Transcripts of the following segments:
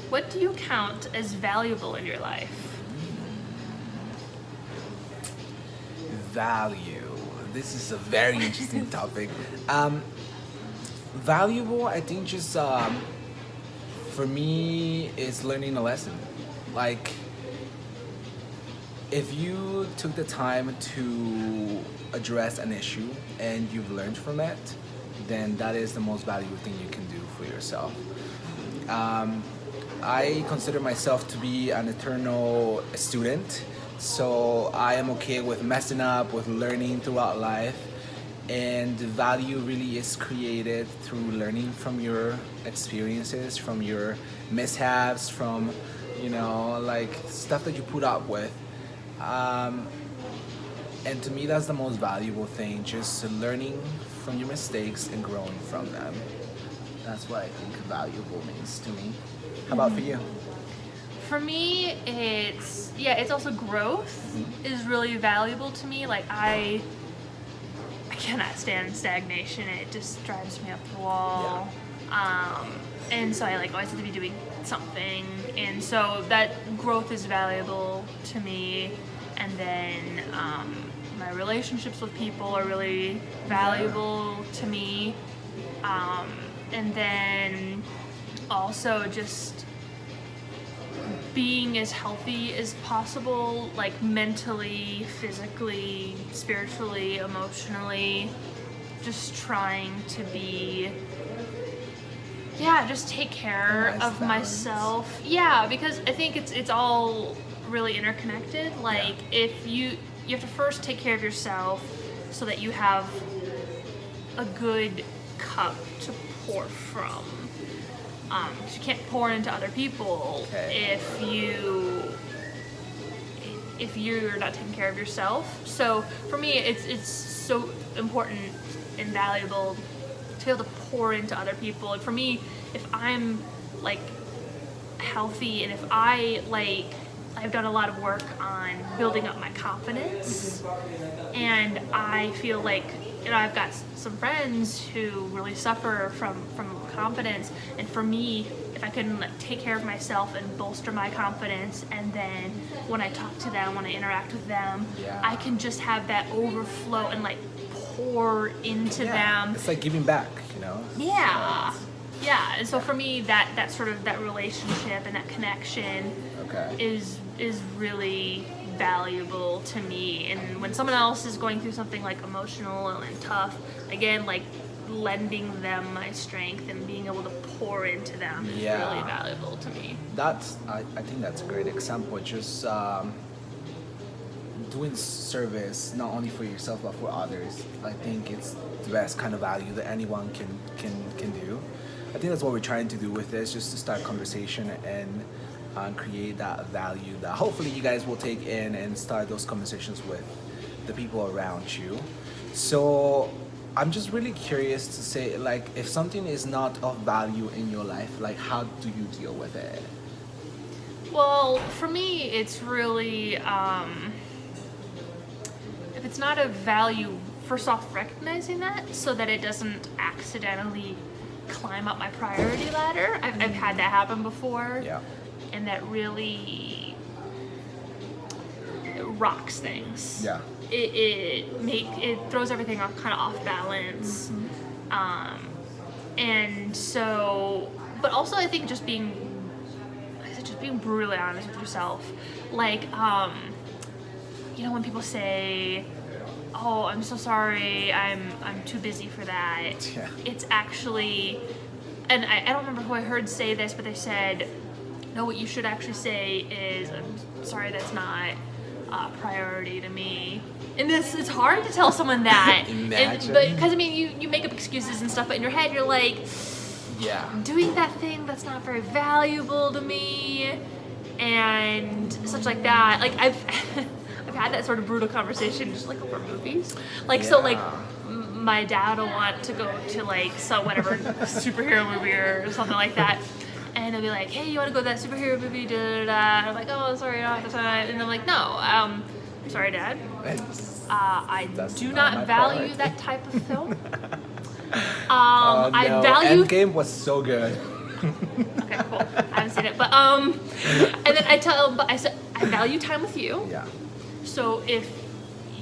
What do you count as valuable in your life? Value. This is a very interesting topic. Valuable, I think, just for me, is learning a lesson. Like, if you took the time to address an issue and you've learned from it, then that is the most valuable thing you can do for yourself. I consider myself to be an eternal student, so I am okay with messing up, with learning throughout life, and value really is created through learning from your experiences, from your mishaps, from like stuff that you put up with. And to me, that's the most valuable thing, just learning from your mistakes and growing from them. That's what I think valuable means to me. How about for you? For me, it's also growth is really valuable to me. Like I cannot stand stagnation. It just drives me up the wall. Yeah. And so I always have to be doing something. And so that growth is valuable to me. And then my relationships with people are really valuable to me. And then also just being as healthy as possible, like mentally, physically, spiritually, emotionally, just trying to be, just take care of myself. Yeah, because I think it's all really interconnected. Like if you have to first take care of yourself so that you have a good cup to pour from. Because you can't pour into other people if you're not taking care of yourself. So for me, it's so important and valuable to be able to pour into other people. And for me, if I'm like healthy and if I've done a lot of work on building up my confidence, and I feel like I've got some friends who really suffer from confidence, and for me, if I can take care of myself and bolster my confidence, and then when I talk to them, when I interact with them, I can just have that overflow and pour into them. It's like giving back, Yeah. Yeah, and so for me, that sort of that relationship and that connection is really valuable to me. And when someone else is going through something emotional and tough, again, lending them my strength and being able to pour into them is really valuable to me. I think that's a great example. Just doing service not only for yourself but for others. I think it's the best kind of value that anyone can do. I think that's what we're trying to do with this, just to start conversation and create that value that hopefully you guys will take in and start those conversations with the people around you. So I'm just really curious to say, if something is not of value in your life, how do you deal with it? Well, for me, it's really, if it's not of value, first off, recognizing that so that it doesn't accidentally climb up my priority ladder. I've had that happen before. Yeah. And that really rocks things. Yeah. It throws everything kind of off balance. And so, but also I think just being brutally honest with yourself. When people say, "Oh, I'm so sorry, I'm too busy for that." Yeah. It's actually, and I don't remember who I heard say this, but they said, no, what you should actually say is, "I'm sorry, that's not a priority to me." And it's hard to tell someone that. Imagine. Because you make up excuses and stuff, but in your head you're like, doing that thing that's not very valuable to me, and such like that. I've had that sort of brutal conversation just over movies. My dad will want to go to some whatever superhero movie or something like that. And he'll be like, "Hey, you want to go to that superhero movie?" Da, da, da. And I'm like, "Oh, sorry, I don't have the time." And I'm like, "No, I'm sorry, Dad. I do not value that type of film. I value. Endgame was so good. Okay, cool. I haven't seen it, but and then I said I value time with you. Yeah. So if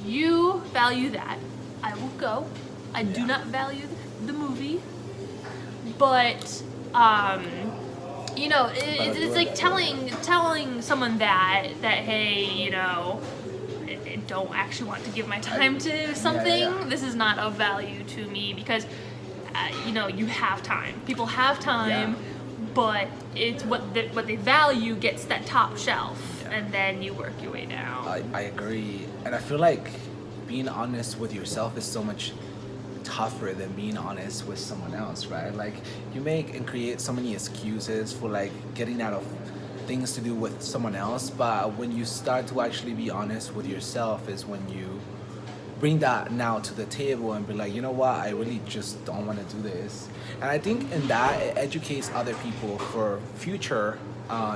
you value that, I will go. I do not value the movie, but you know, it's like telling someone that hey, you know, I don't actually want to give my time to something. Yeah. This is not of value to me because you know, you have time. People have time, but it's what they value gets that top shelf, and then you work your way down. I agree, and I feel like being honest with yourself is so much tougher than being honest with someone else, right? Like you make and create so many excuses for like getting out of things to do with someone else, but when you start to actually be honest with yourself is when you bring that now to the table and be like, you know what, I really just don't want to do this. And I think in that it educates other people for future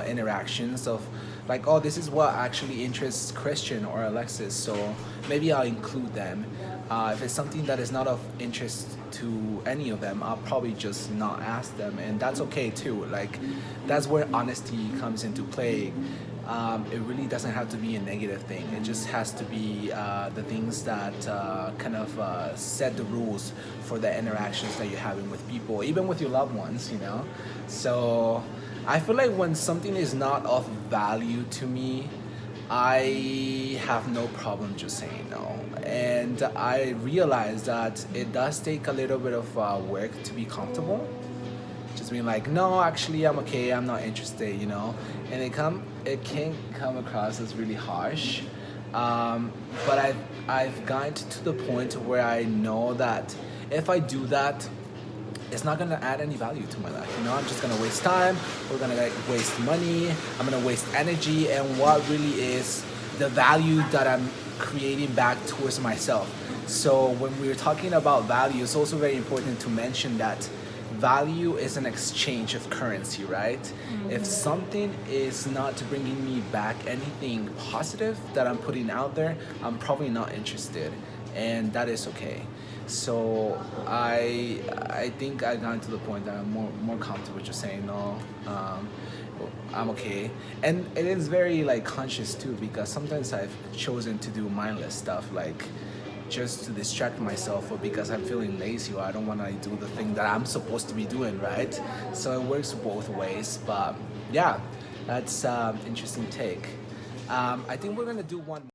interactions of like, oh, this is what actually interests Christian or Alexis, so maybe I'll include them. If it's something that is not of interest to any of them, I'll probably just not ask them, and that's okay too. Like that's where honesty comes into play. It really doesn't have to be a negative thing. It just has to be the things that kind of set the rules for the interactions that you're having with people, even with your loved ones, you know? So I feel like when something is not of value to me, I have no problem just saying no. And I realize that it does take a little bit of work to be comfortable. Just being like, no, actually I'm okay, I'm not interested, you know? And it can come across as really harsh. But I've gotten to the point where I know that if I do that, it's not gonna add any value to my life. You know, I'm just gonna waste time, we're gonna like waste money, I'm gonna waste energy, and what really is the value that I'm creating back towards myself. So when we're talking about value, it's also very important to mention that value is an exchange of currency, right? Mm-hmm. If something is not bringing me back anything positive that I'm putting out there, I'm probably not interested, and that is okay. So I think I've gotten to the point that I'm more comfortable just saying no. I'm okay, and it is very like conscious too, because sometimes I've chosen to do mindless stuff like just to distract myself, or because I'm feeling lazy or I don't want to do the thing that I'm supposed to be doing, right? So it works both ways. But yeah, that's interesting take. I think we're gonna do one more.